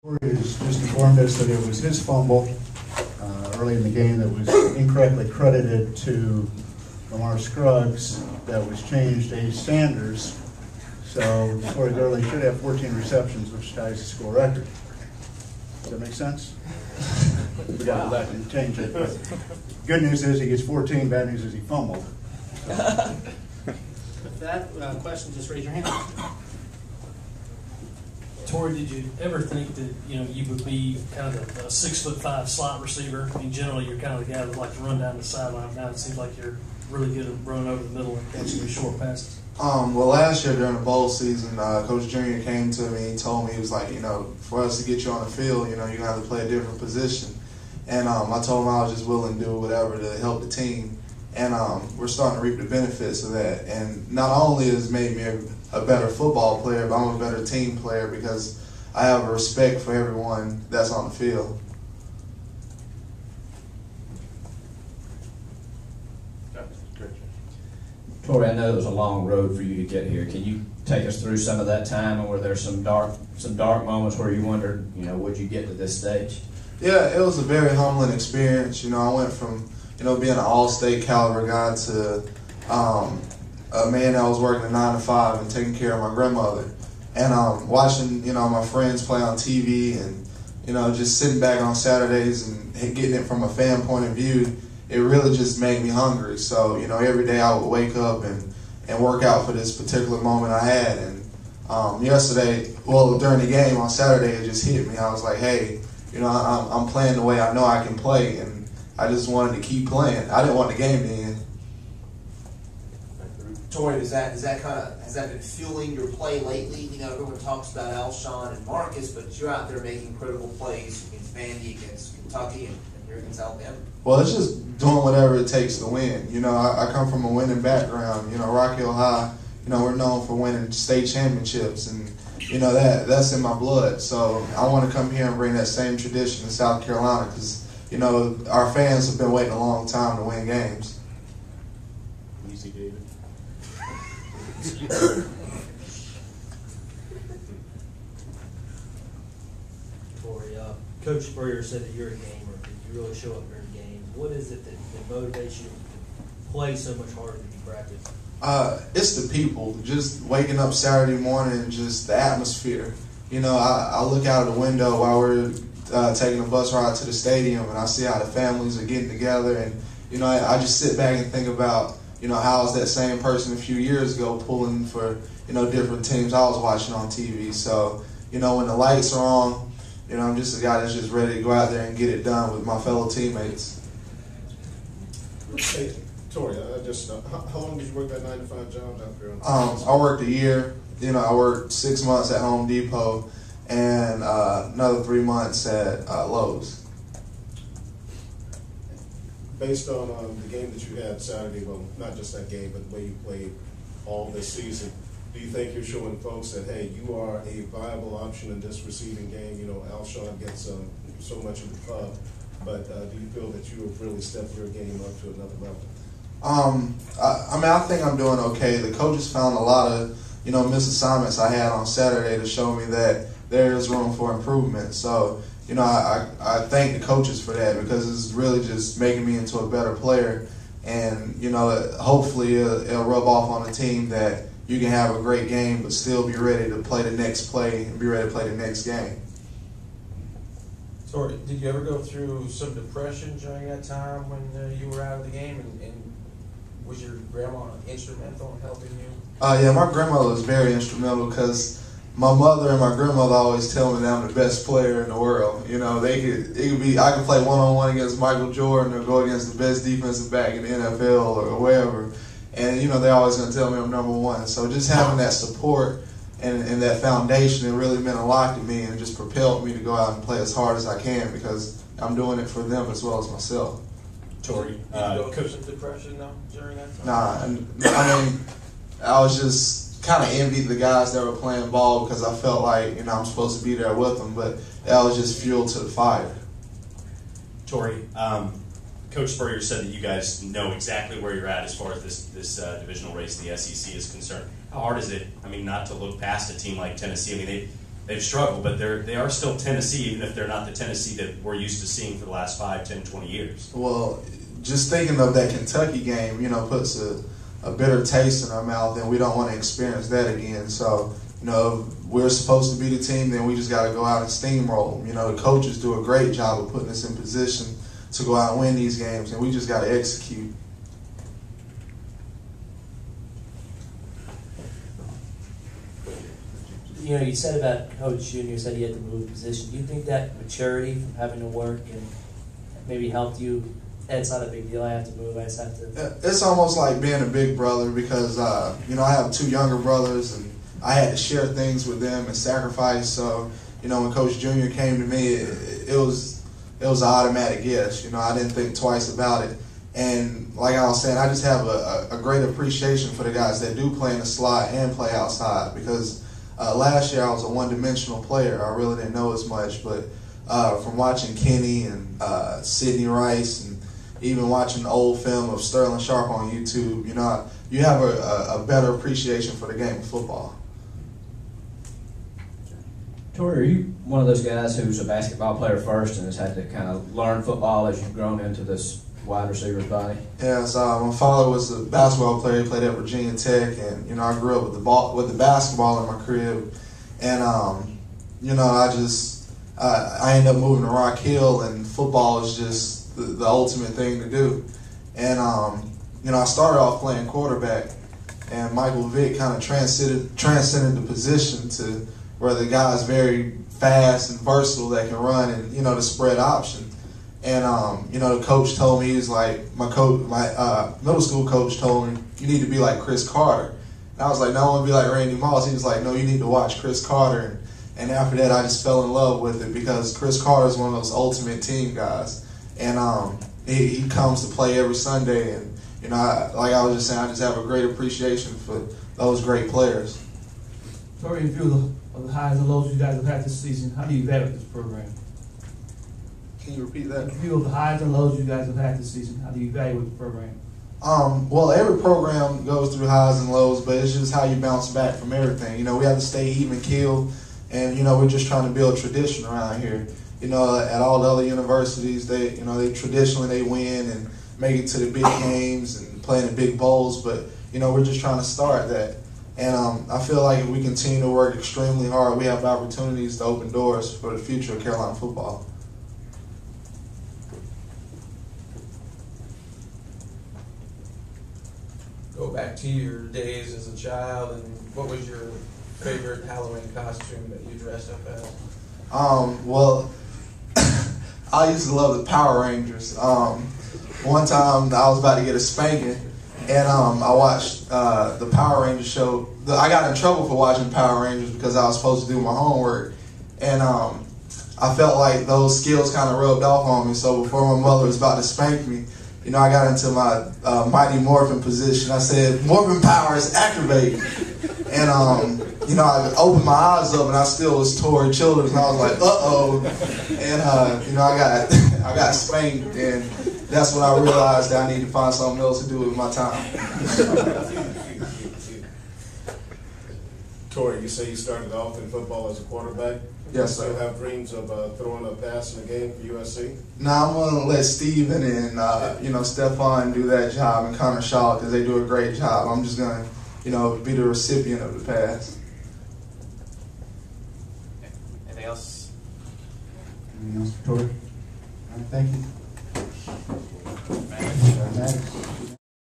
Tori has just informed us that it was his fumble early in the game that was incorrectly credited to Lamar Scruggs that was changed to Ace Sanders. So Tori Gurley should have 14 receptions, which ties the school record. Does that make sense? We got to let him change it. But good news is he gets 14. Bad news is he fumbled. With that question, just raise your hand. Tori, did you ever think that you would be kind of a 6'5" slot receiver? I mean, generally you're kind of the guy that would like to run down the sideline. Now it seems like you're really good at running over the middle and catching these short passes. Well, last year during the bowl season, Coach Junior came to me and told me, he was like, for us to get you on the field, you're going to have to play a different position. And I told him I was just willing to do whatever to help the team. And we're starting to reap the benefits of that. And not only has it made me a better football player, but I'm a better team player because I have a respect for everyone that's on the field. Tori, I know it was a long road for you to get here. Can you take us through some of that time, and were there some dark moments where you wondered, would you get to this stage? Yeah, it was a very humbling experience. I went from being an all-state caliber guy to a man that was working a 9 to 5 and taking care of my grandmother, and watching my friends play on TV, and just sitting back on Saturdays and getting it from a fan point of view. It really just made me hungry. So, every day I would wake up and work out for this particular moment I had. And during the game on Saturday, it just hit me. I was like, hey, I'm playing the way I know I can play, and I just wanted to keep playing. I didn't want the game to end. Tori, has that been fueling your play lately? Everyone talks about Alshon and Marcus, but you're out there making critical plays against Vandy, against Kentucky, and you're against Alabama. Well, it's just doing whatever it takes to win. I come from a winning background. Rock Hill High, we're known for winning state championships, and that's in my blood. So I want to come here and bring that same tradition to South Carolina because our fans have been waiting a long time to win games. Easy, David. Tori, Coach Spurrier said that you're a gamer. You really show up during games. What is it that motivates you to play so much harder than you practice? It's the people. Just waking up Saturday morning and just the atmosphere. I look out of the window while we're taking a bus ride to the stadium, and I see how the families are getting together, and I just sit back and think about how was that same person a few years ago pulling for different teams I was watching on TV. So when the lights are on, I'm just a guy that's just ready to go out there and get it done with my fellow teammates. Hey, Tori, how long did you work that 9 to 5 job out there? I worked a year. I worked 6 months at Home Depot and another 3 months at Lowe's. Based on the game that you had Saturday, well, not just that game, but the way you played all this season, do you think you're showing folks that, hey, you are a viable option in this receiving game? Alshon gets so much of the club, but do you feel that you have really stepped your game up to another level? I think I'm doing okay. The coaches found a lot of, missed assignments I had on Saturday to show me that there is room for improvement. So, I thank the coaches for that because it's really just making me into a better player. And, hopefully it'll rub off on the team that you can have a great game but still be ready to play the next play and be ready to play the next game. Tori, did you ever go through some depression during that time when you were out of the game? And was your grandma instrumental in helping you? Yeah, my grandmother was very instrumental because my mother and my grandmother always tell me that I'm the best player in the world. I could play one-on-one against Michael Jordan or go against the best defensive back in the NFL or wherever. And, they're always going to tell me I'm number one. So just having that support and that foundation, it really meant a lot to me and just propelled me to go out and play as hard as I can because I'm doing it for them as well as myself. Tori, did you go through some depression though during that time? I was just kind of envied the guys that were playing ball because I felt like, I'm supposed to be there with them, but that was just fuel to the fire. Tori, Coach Spurrier said that you guys know exactly where you're at as far as this divisional race in the SEC is concerned. How hard is it, not to look past a team like Tennessee? they've struggled, but they are still Tennessee, even if they're not the Tennessee that we're used to seeing for the last 5, 10, 20 years. Well, just thinking of that Kentucky game, puts a bitter taste in our mouth, and we don't want to experience that again. So, if we're supposed to be the team, then we just got to go out and steamroll them. The coaches do a great job of putting us in position to go out and win these games, and we just got to execute. You said about Coach Junior said he had to move position. Do you think that maturity from having to work and maybe helped you? It's not a big deal. I have to move. I just have to. It's almost like being a big brother because I have 2 younger brothers, and I had to share things with them and sacrifice. So when Coach Junior came to me, it was an automatic yes. I didn't think twice about it. And like I was saying, I just have a great appreciation for the guys that do play in the slot and play outside because last year I was a one-dimensional player. I really didn't know as much, but from watching Kenny and Sidney Rice and even watching old film of Sterling Sharp on YouTube, you have a better appreciation for the game of football. Tori, are you one of those guys who's a basketball player first and has had to kind of learn football as you've grown into this wide receiver's body? Yes, my father was a basketball player. He played at Virginia Tech, and I grew up with the basketball in my crib. And I ended up moving to Rock Hill, and football is just the ultimate thing to do. And I started off playing quarterback, and Michael Vick kind of transcended the position to where the guy's very fast and versatile that can run and the spread option. And the coach told me, he was like, my middle school coach told me, you need to be like Chris Carter. And I was like, no, I want to be like Randy Moss. He was like, no, you need to watch Chris Carter. And after that, I just fell in love with it because Chris Carter is one of those ultimate team guys. And he comes to play every Sunday. And, like I was just saying, I just have a great appreciation for those great players. Tori, in view of the highs and lows you guys have had this season, how do you evaluate this program? Can you repeat that? In view of the highs and lows you guys have had this season, how do you evaluate the program? Well, every program goes through highs and lows, but it's just how you bounce back from everything. We have to stay even keeled, and we're just trying to build tradition around here. At all the other universities, they traditionally win and make it to the big games and play in the big bowls, but we're just trying to start that. And I feel like if we continue to work extremely hard, we have opportunities to open doors for the future of Carolina football. Go back to your days as a child, and what was your favorite Halloween costume that you dressed up as? Well, I used to love the Power Rangers. One time I was about to get a spanking, and I watched the Power Rangers show. I got in trouble for watching Power Rangers because I was supposed to do my homework, and I felt like those skills kind of rubbed off on me. So before my mother was about to spank me, I got into my Mighty Morphin position. I said, "Morphin powers activate," and I opened my eyes up, and I still was Tori Childers, and I was like, "Uh-oh," and I got spanked, and that's when I realized that I need to find something else to do with my time. Tori, you say you started off in football as a quarterback. Yes, Do you sir. have dreams of throwing a pass in a game for USC? Now I'm going to let Steven and Stephon do that job and Connor Shaw because they do a great job. I'm just going to be the recipient of the pass. Anything else? Anything else for Tori? All right, thank you. Maddox? Maddox.